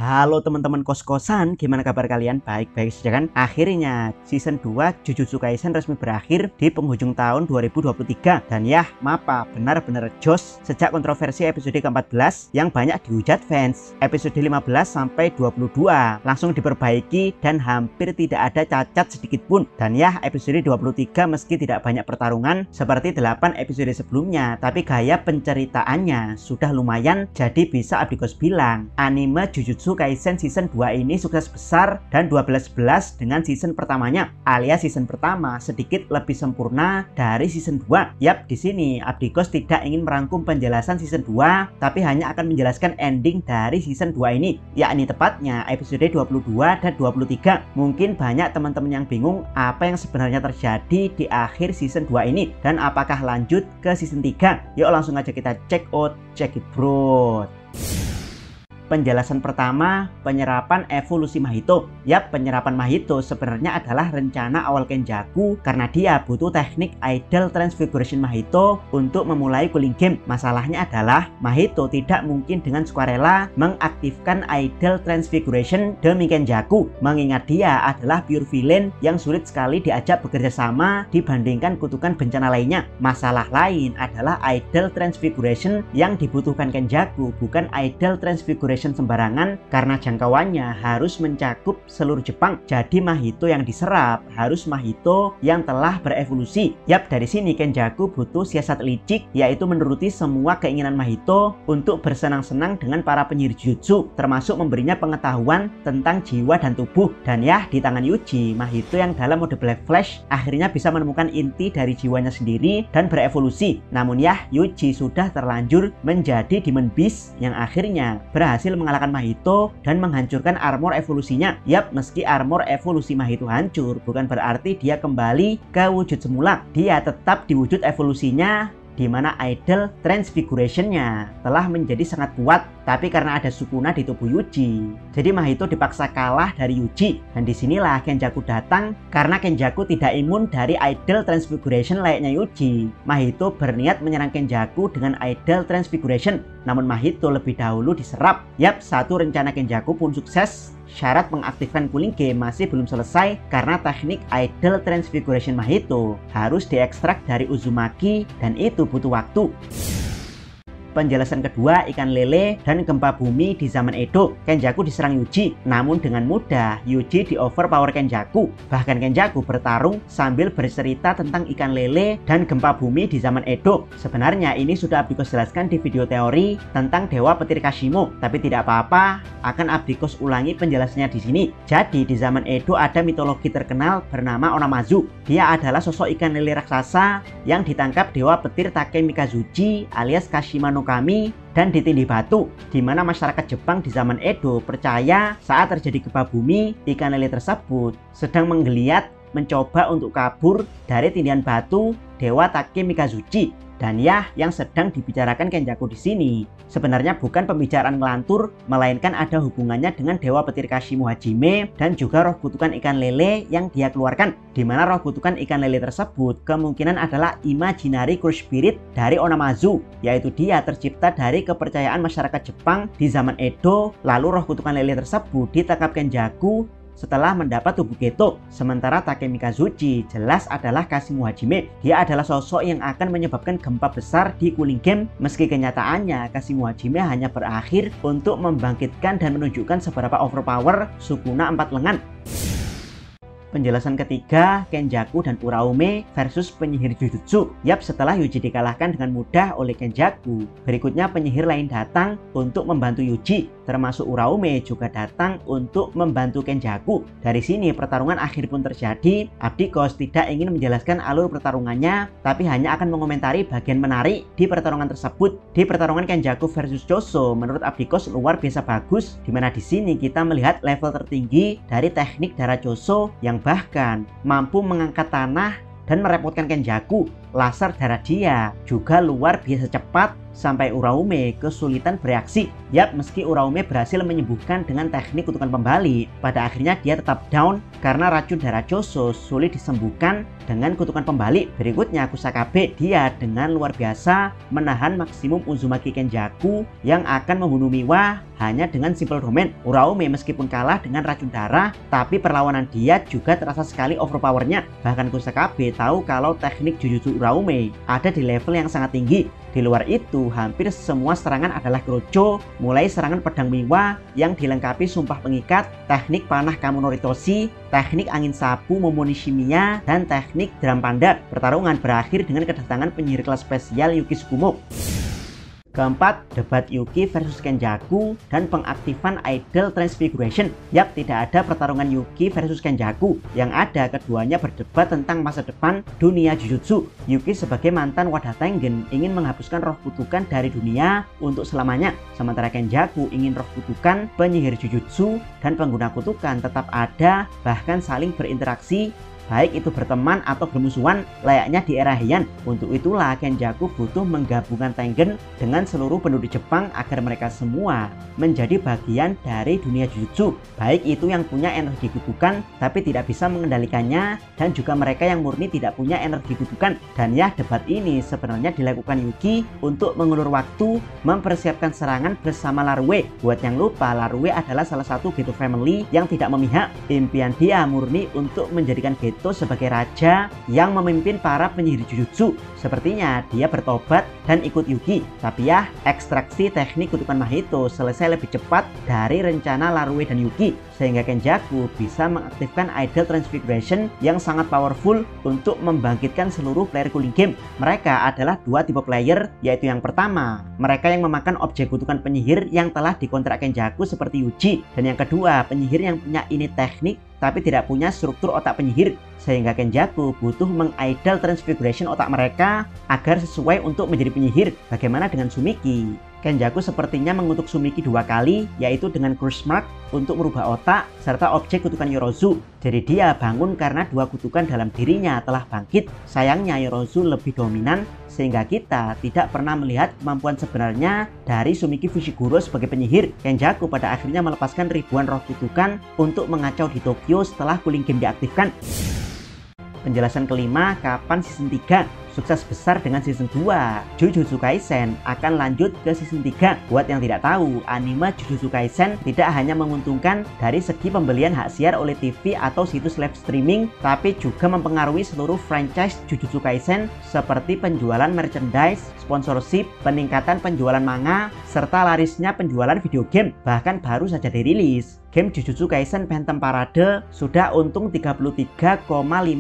Halo teman-teman kos-kosan, gimana kabar kalian? Baik-baik saja kan? Akhirnya season 2 Jujutsu Kaisen resmi berakhir di penghujung tahun 2023. Dan ya, MAPPA benar-benar jos sejak kontroversi episode ke-14 yang banyak dihujat fans. Episode 15 sampai 22 langsung diperbaiki dan hampir tidak ada cacat sedikit pun. Dan ya, episode 23 meski tidak banyak pertarungan seperti 8 episode sebelumnya, tapi gaya penceritaannya sudah lumayan, jadi bisa Abdikos bilang anime Jujutsu Kaisen season 2 ini sukses besar dan 12-11 dengan season pertamanya, alias season pertama sedikit lebih sempurna dari season 2. Yap, di sini Abdikos tidak ingin merangkum penjelasan season 2, tapi hanya akan menjelaskan ending dari season 2 ini, yakni tepatnya episode 22 dan 23. Mungkin banyak teman-teman yang bingung apa yang sebenarnya terjadi di akhir season 2 ini dan apakah lanjut ke season 3. Yuk langsung aja kita check it bro. Penjelasan pertama, penyerapan evolusi Mahito. Yap, penyerapan Mahito sebenarnya adalah rencana awal Kenjaku karena dia butuh teknik Idle Transfiguration Mahito untuk memulai Cooling Game. Masalahnya adalah Mahito tidak mungkin dengan sukarela mengaktifkan Idle Transfiguration demi Kenjaku, mengingat dia adalah pure villain yang sulit sekali diajak bekerja sama dibandingkan kutukan bencana lainnya. Masalah lain adalah Idle Transfiguration yang dibutuhkan Kenjaku bukan Idle Transfiguration sembarangan karena jangkauannya harus mencakup seluruh Jepang. Jadi Mahito yang diserap harus Mahito yang telah berevolusi. Yap, dari sini Kenjaku butuh siasat licik, yaitu menuruti semua keinginan Mahito untuk bersenang-senang dengan para penyihir jutsu, termasuk memberinya pengetahuan tentang jiwa dan tubuh. Dan ya, di tangan Yuji, Mahito yang dalam mode Black Flash akhirnya bisa menemukan inti dari jiwanya sendiri dan berevolusi. Namun ya, Yuji sudah terlanjur menjadi Demon Beast yang akhirnya berhasil mengalahkan Mahito dan menghancurkan armor evolusinya. Yap, meski armor evolusi Mahito hancur, bukan berarti dia kembali ke wujud semula. Dia tetap di wujud evolusinya, di mana Idle Transfiguration-nya telah menjadi sangat kuat, tapi karena ada Sukuna di tubuh Yuji, jadi Mahito dipaksa kalah dari Yuji. Dan disinilah Kenjaku datang karena Kenjaku tidak imun dari Idle Transfiguration layaknya Yuji. Mahito berniat menyerang Kenjaku dengan Idle Transfiguration, namun Mahito lebih dahulu diserap. Yap, satu rencana Kenjaku pun sukses. Syarat mengaktifkan Cooling Game masih belum selesai karena teknik Idle Transfiguration Mahito harus diekstrak dari Uzumaki dan itu butuh waktu. Penjelasan kedua, ikan lele dan gempa bumi di zaman Edo. Kenjaku diserang Yuji, namun dengan mudah Yuji di overpower Kenjaku. Bahkan Kenjaku bertarung sambil bercerita tentang ikan lele dan gempa bumi di zaman Edo. Sebenarnya ini sudah Abdikos jelaskan di video teori tentang Dewa Petir Kashimo, tapi tidak apa-apa, akan Abdikos ulangi penjelasannya di sini. Jadi di zaman Edo ada mitologi terkenal bernama Onamazu. Dia adalah sosok ikan lele raksasa yang ditangkap Dewa Petir Takemikazuchi alias Kashima no Kami dan ditindih batu, di mana masyarakat Jepang di zaman Edo percaya saat terjadi gempa bumi, ikan lele tersebut sedang menggeliat mencoba untuk kabur dari tindihan batu Dewa Takemikazuchi. Dan ya, yang sedang dibicarakan Kenjaku di sini sebenarnya bukan pembicaraan ngelantur, melainkan ada hubungannya dengan Dewa Petir Kashimo Hajime dan juga roh kutukan ikan lele yang dia keluarkan, di mana roh kutukan ikan lele tersebut kemungkinan adalah imaginary curse spirit dari Onamazu, yaitu dia tercipta dari kepercayaan masyarakat Jepang di zaman Edo. Lalu roh kutukan lele tersebut ditangkap Kenjaku setelah mendapat tubuh Geto. Sementara Takemikazuchi jelas adalah Kashimo Hajime. Dia adalah sosok yang akan menyebabkan gempa besar di Cooling Game, meski kenyataannya Kashimo Hajime hanya berakhir untuk membangkitkan dan menunjukkan seberapa overpower Sukuna 4 lengan. Penjelasan ketiga, Kenjaku dan Uraume versus penyihir Jujutsu. Yap, setelah Yuji dikalahkan dengan mudah oleh Kenjaku, berikutnya penyihir lain datang untuk membantu Yuji, termasuk Uraume juga datang untuk membantu Kenjaku. Dari sini pertarungan akhir pun terjadi. Abdikos tidak ingin menjelaskan alur pertarungannya, tapi hanya akan mengomentari bagian menarik di pertarungan tersebut. Di pertarungan Kenjaku versus Choso, menurut Abdikos luar biasa bagus, dimana di sini kita melihat level tertinggi dari teknik darah Choso yang bahkan mampu mengangkat tanah dan merepotkan Kenjaku. laser darah dia juga luar biasa cepat sampai Uraume kesulitan bereaksi. Yap, meski Uraume berhasil menyembuhkan dengan teknik kutukan pembalik, pada akhirnya dia tetap down karena racun darah Choso sulit disembuhkan dengan kutukan pembalik. Berikutnya Kusakabe, dia dengan luar biasa menahan maksimum Uzumaki Kenjaku yang akan membunuh Miwa hanya dengan simple domain. Uraume meskipun kalah dengan racun darah, tapi perlawanan dia juga terasa sekali overpowernya. Bahkan Kusakabe tahu kalau teknik Jujutsu Uraume ada di level yang sangat tinggi. Di luar itu, hampir semua serangan adalah Kurocho, mulai serangan pedang Miwa yang dilengkapi sumpah pengikat, teknik panah Kamunoritoshi, teknik angin sapu Momonishimiya, dan teknik drum panda. Pertarungan berakhir dengan kedatangan penyihir kelas spesial Yuki Tsukumo. Keempat, debat Yuki versus Kenjaku dan pengaktifan Idol Transfiguration. Yap, tidak ada pertarungan Yuki versus Kenjaku. Yang ada, keduanya berdebat tentang masa depan dunia Jujutsu. Yuki sebagai mantan wadah Tengen ingin menghapuskan roh kutukan dari dunia untuk selamanya. Sementara Kenjaku ingin roh kutukan, penyihir Jujutsu, dan pengguna kutukan tetap ada, bahkan saling berinteraksi, baik itu berteman atau bermusuhan layaknya di era Heian. Untuk itulah Kenjaku butuh menggabungkan Tengen dengan seluruh penduduk Jepang agar mereka semua menjadi bagian dari dunia Jujutsu, baik itu yang punya energi kutukan tapi tidak bisa mengendalikannya, dan juga mereka yang murni tidak punya energi kutukan. Dan ya, debat ini sebenarnya dilakukan Yuki untuk mengulur waktu mempersiapkan serangan bersama Larue. Buat yang lupa, Larue adalah salah satu Geto family yang tidak memihak. Impian dia murni untuk menjadikan Geto sebagai raja yang memimpin para penyihir Jujutsu. Sepertinya dia bertobat dan ikut Yuki. Tapi ya, ekstraksi teknik kutukan Mahito selesai lebih cepat dari rencana Larue dan Yuki, sehingga Kenjaku bisa mengaktifkan Idol Transfiguration yang sangat powerful untuk membangkitkan seluruh player cooling game. Mereka adalah dua tipe player, yaitu yang pertama, mereka yang memakan objek kutukan penyihir yang telah dikontrak Kenjaku seperti Yuji, dan yang kedua, penyihir yang punya ini teknik tapi tidak punya struktur otak penyihir, sehingga Kenjaku butuh meng-idol transfiguration otak mereka agar sesuai untuk menjadi penyihir. Bagaimana dengan Sumiki? Kenjaku sepertinya mengutuk Sumiki 2 kali, yaitu dengan Curse Mark untuk merubah otak serta objek kutukan Yorozu. Jadi dia bangun karena 2 kutukan dalam dirinya telah bangkit. Sayangnya Yorozu lebih dominan sehingga kita tidak pernah melihat kemampuan sebenarnya dari Sumiki Fushiguro sebagai penyihir. Kenjaku pada akhirnya melepaskan ribuan roh kutukan untuk mengacau di Tokyo setelah cooling game diaktifkan. Penjelasan kelima, kapan season 3? Sukses besar dengan season 2. Jujutsu Kaisen akan lanjut ke season 3. Buat yang tidak tahu, anime Jujutsu Kaisen tidak hanya menguntungkan dari segi pembelian hak siar oleh TV atau situs live streaming, tapi juga mempengaruhi seluruh franchise Jujutsu Kaisen seperti penjualan merchandise, sponsorship, peningkatan penjualan manga, serta larisnya penjualan video game. Bahkan baru saja dirilis, game Jujutsu Kaisen Phantom Parade sudah untung 33,5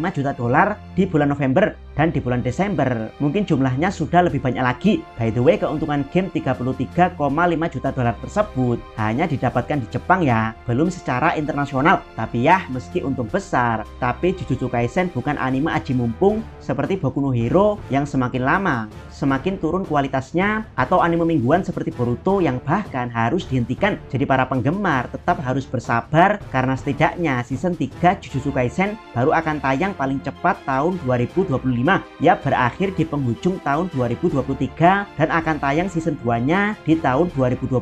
juta dolar di bulan November, dan di bulan Desember mungkin jumlahnya sudah lebih banyak lagi. By the way, keuntungan game 33,5 juta dolar tersebut hanya didapatkan di Jepang ya, belum secara internasional. Tapi ya, meski untung besar, tapi Jujutsu Kaisen bukan anime aji mumpung seperti Boku no Hero yang semakin lama semakin turun kualitasnya, atau anime mingguan seperti Boruto yang bahkan harus dihentikan. Jadi para penggemar tetap harus bersabar karena setidaknya season 3 Jujutsu Kaisen baru akan tayang paling cepat tahun 2025. Ya, berakhir di penghujung tahun 2023 dan akan tayang season 2-nya di tahun 2025.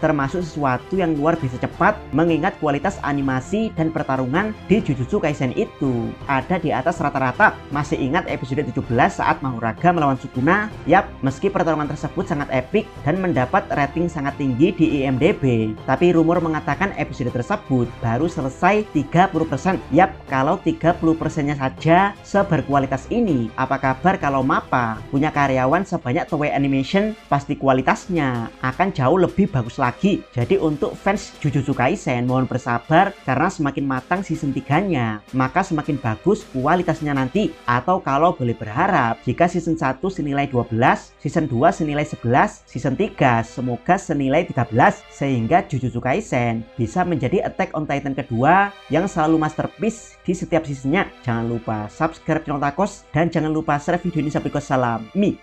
Termasuk sesuatu yang luar biasa cepat mengingat kualitas animasi dan pertarungan di Jujutsu Kaisen itu ada di atas rata-rata. Masih ingat episode 17 saat Mahuraga melawan Sukuna? Yap, meski pertarungan tersebut sangat epik dan mendapat rating sangat tinggi di IMDb, tapi rumor mengatakan episode tersebut baru selesai 30%. Yap, kalau 30%-nya saja seberkualitas ini, apa kabar kalau MAPPA punya karyawan sebanyak Toei Animation? Pasti kualitasnya akan jauh lebih bagus lagi. Jadi untuk fans Jujutsu Kaisen mohon bersabar karena semakin matang season 3-nya, maka semakin bagus kualitasnya nanti. Atau kalau boleh berharap, jika season 1 senilai 12, season 2 senilai 11, season 3 semoga senilai 13, sehingga Jujutsu Kaisen bisa menjadi Attack on Titan kedua yang selalu masterpiece di setiap seasonnya. Jangan lupa subscribe channel Takos dan jangan lupa share video ini sampai ke salam. Mi.